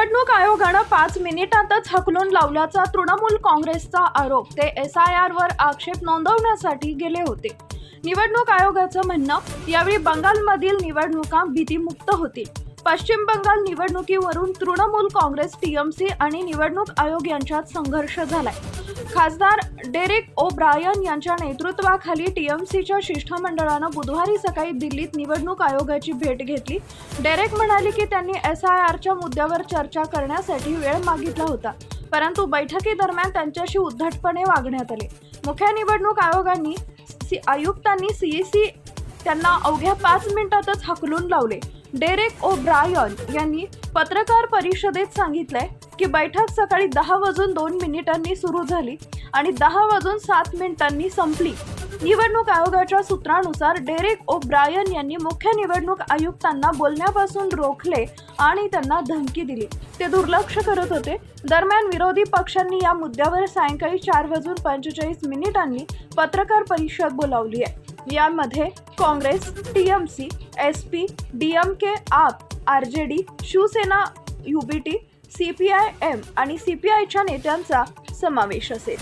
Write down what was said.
निवडणूक आयोगानं 5 मिनिटातच हकलून लावल्याचा तृणमूल काँग्रेसचा आरोप ते SIR वर आक्षेप नोंदवण्यासाठी गेले होते। निवडणूक आयोगाचं म्हणणं, यावेळी बंगालमधील निवडणुका भीतीमुक्त होतील। पश्चिम बंगाल निवडणुकीवरून तृणमूल काँग्रेस TMC आणि निवडणूक आयोग यांच्यात संघर्ष झालाय। खासदार डेरेक ओब्रायन यांच्या नेतृत्वाखाली TMCच्या शिष्टमंडळानं बुधवारी सकाळी दिल्लीत निवडणूक आयोगाची भेट घेतली। डेरेक म्हणाले की त्यांनी SIRच्या मुद्द्यावर चर्चा करण्यासाठी वेळ मागितला होता, परंतु बैठकीदरम्यान त्यांच्याशी उद्धटपणे वागण्यात आले। मुख्य निवडणूक आयुक्तांनी CEC त्यांना अवघ्या 5 मिनिटातच हकलून लावले। डेरेक ओब्रायन यांनी पत्रकार परिषदेत सांगितले की बैठक सकाळी 10:02 सुरू झाली आणि 10:07 संपली। निवडणूक आयोगाच्या सूत्रानुसार डेरेक ओब्रायन यांनी मुख्य निवडणूक आयुक्तांना बोलण्यापासून रोखले आणि त्यांना धमकी दिली। ते दुर्लक्ष करत होते। दरम्यान विरोधी पक्षांनी या मुद्द्यावर सायंकाळी 4:45 पत्रकार परिषद बोलावली आहे। यामध्ये काँग्रेस, TMC, SP, DMK, आप, RJD, शिवसेना, UBT, CPI-M आणि CPIच्या नेत्यांचा समावेश असेल।